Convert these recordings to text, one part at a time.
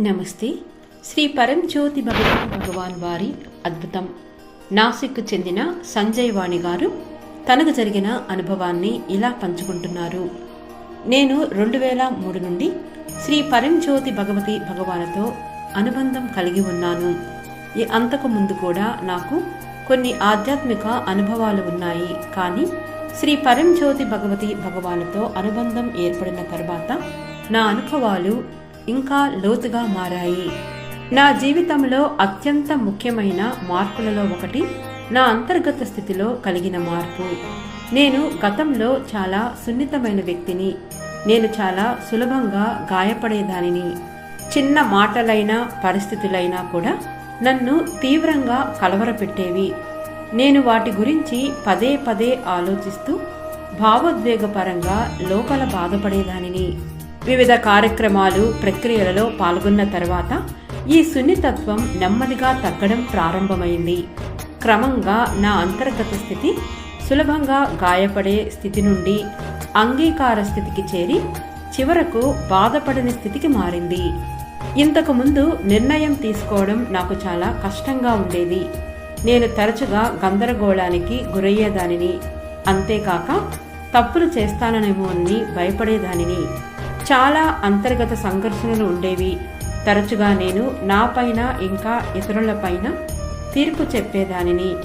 నమస్తే. శ్రీ పరంజ్యోతి భగవతి భగవాన్ వారి అద్భుతం. నాసిక్కు చెందిన సంజయ్ వాణి గారు తనకు జరిగిన అనుభవాన్ని ఇలా పంచుకుంటున్నారు. నేను 2003 నుండి శ్రీ పరంజ్యోతి భగవతి భగవానుతో అనుబంధం కలిగి ఉన్నాను. అంతకు ముందు కూడా నాకు కొన్ని ఆధ్యాత్మిక అనుభవాలు ఉన్నాయి. కానీ శ్రీ పరంజ్యోతి భగవతి భగవానుతో అనుబంధం ఏర్పడిన తర్వాత నా అనుభవాలు ఇంకా లోతుగా మారాయి. నా జీవితంలో అత్యంత ముఖ్యమైన మార్పులలో ఒకటి నా అంతర్గత స్థితిలో కలిగిన మార్పు. నేను గతంలో చాలా సున్నితమైన వ్యక్తిని. నేను చాలా సులభంగా గాయపడేదానిని. చిన్న మాటలైనా పరిస్థితులైనా కూడా నన్ను తీవ్రంగా కలవరపెట్టేవి. నేను వాటి గురించి పదే పదే ఆలోచిస్తూ భావోద్వేగపరంగా లోపల బాధపడేదానిని. వివిధ కార్యక్రమాలు ప్రక్రియలలో పాల్గొన్న తర్వాత ఈ సున్నితత్వం నెమ్మదిగా తగ్గడం ప్రారంభమైంది. క్రమంగా నా అంతర్గత స్థితి సులభంగా గాయపడే స్థితి నుండి అంగీకార స్థితికి చేరి చివరకు బాధపడని స్థితికి మారింది. ఇంతకు ముందు నిర్ణయం తీసుకోవడం నాకు చాలా కష్టంగా ఉండేది. నేను తరచుగా గందరగోళానికి గురయ్యేదానిని. అంతేకాక తప్పులు చేస్తాననేమో అని భయపడేదానిని. చాలా అంతర్గత సంఘర్షణలు ఉండేవి. తరచుగా నేను నాపైన ఇంకా ఇతరులపైన తీర్పు చెప్పేదానిని.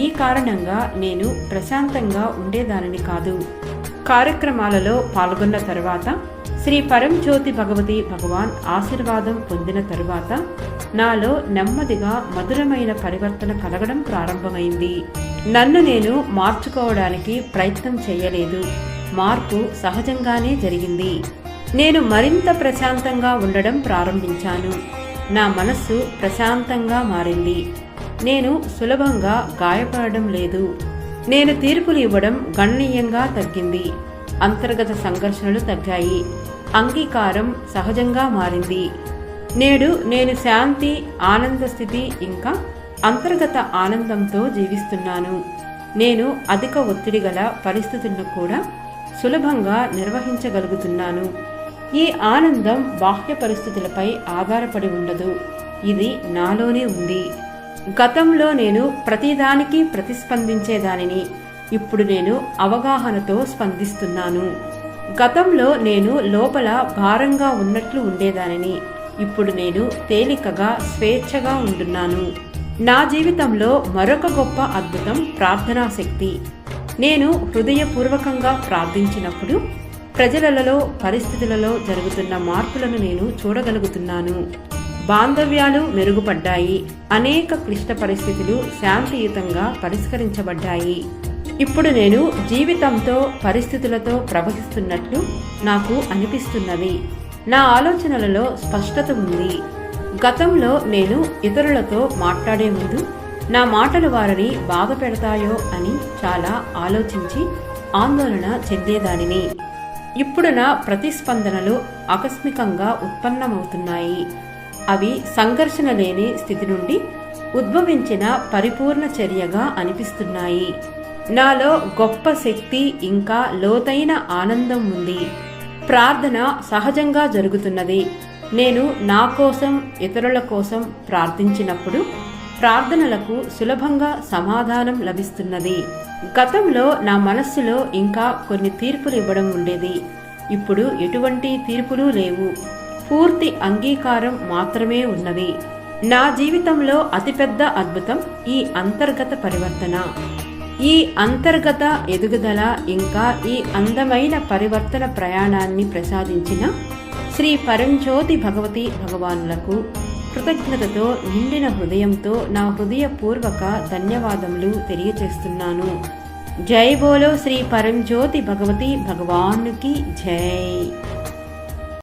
ఈ కారణంగా నేను ప్రశాంతంగా ఉండేదానిని కాదు. కార్యక్రమాలలో పాల్గొన్న తరువాత శ్రీ పరంజ్యోతి భగవతి భగవాన్ ఆశీర్వాదం పొందిన తరువాత నాలో నెమ్మదిగా మధురమైన పరివర్తన కలగడం ప్రారంభమైంది. నన్ను నేను మార్చుకోవడానికి ప్రయత్నం చేయలేదు. మార్పు సహజంగానే జరిగింది. నేను మరింత ప్రశాంతంగా ఉండడం ప్రారంభించాను. నా మనస్సు ప్రశాంతంగా మారింది. నేను సులభంగా గాయపడడం లేదు. నేను తీర్పులు ఇవ్వడం గణనీయంగా తగ్గింది. అంతర్గత సంఘర్షణలు తగ్గాయి. అంగీకారం సహజంగా మారింది. నేడు నేను శాంతి, ఆనంద స్థితి ఇంకా అంతర్గత ఆనందంతో జీవిస్తున్నాను. నేను అధిక ఒత్తిడి గల పరిస్థితులను కూడా సులభంగా నిర్వహించగలుగుతున్నాను. ఈ ఆనందం బాహ్య పరిస్థితులపై ఆధారపడి ఉండదు. ఇది నాలోనే ఉంది. గతంలో నేను ప్రతిదానికి ప్రతిస్పందించేదానిని. ఇప్పుడు నేను అవగాహనతో స్పందిస్తున్నాను. గతంలో నేను లోపల భారంగా ఉన్నట్లు ఉండేదానిని. ఇప్పుడు నేను తేలికగా స్వేచ్ఛగా ఉంటున్నాను. నా జీవితంలో మరొక గొప్ప అద్భుతం ప్రార్థనా శక్తి. నేను హృదయపూర్వకంగా ప్రార్థించినప్పుడు ప్రజలలో, పరిస్థితులలో జరుగుతున్న మార్పులను నేను చూడగలుగుతున్నాను. బాంధవ్యాలు మెరుగుపడ్డాయి. అనేక క్లిష్ట పరిస్థితులు శాంతియుతంగా పరిష్కరించబడ్డాయి. ఇప్పుడు నేను జీవితంతో, పరిస్థితులతో ప్రవహిస్తున్నట్లు నాకు అనిపిస్తున్నది. నా ఆలోచనలలో స్పష్టత ఉంది. గతంలో నేను ఇతరులతో మాట్లాడే ముందు నా మాటలు వారిని బాధ పెడతాయో అని చాలా ఆలోచించి ఆందోళన చెందేదానిని. ఇప్పుడు నా ప్రతిస్పందనలు ఆకస్మికంగా ఉత్పన్నమవుతున్నాయి. అవి సంఘర్షణ లేని స్థితి నుండి ఉద్భవించిన పరిపూర్ణ చర్యగా అనిపిస్తున్నాయి. నాలో గొప్ప శక్తి ఇంకా లోతైన ఆనందం ఉంది. ప్రార్థన సహజంగా జరుగుతున్నది. నేను నా కోసం, ఇతరుల కోసం ప్రార్థించినప్పుడు ప్రార్థనలకు సులభంగా సమాధానం లభిస్తున్నది. గతంలో నా మనస్సులో ఇంకా కొన్ని తీర్పులు ఇవ్వడం ఉండేది. ఇప్పుడు ఎటువంటి తీర్పులు లేవు. పూర్తి అంగీకారం మాత్రమే ఉన్నది. నా జీవితంలో అతిపెద్ద అద్భుతం ఈ అంతర్గత పరివర్తన. ఈ అంతర్గత ఎదుగుదల ఇంకా ఈ అందమైన పరివర్తన ప్రయాణాన్ని ప్రసాదించిన శ్రీ పరంజ్యోతి భగవతి భగవానులకు కృతజ్ఞతతో నిండిన హృదయంతో నా హృదయపూర్వక ధన్యవాదములు తెలియచేస్తున్నాను. జై బోలో శ్రీ పరంజ్యోతి భగవతి భగవానుకి జై.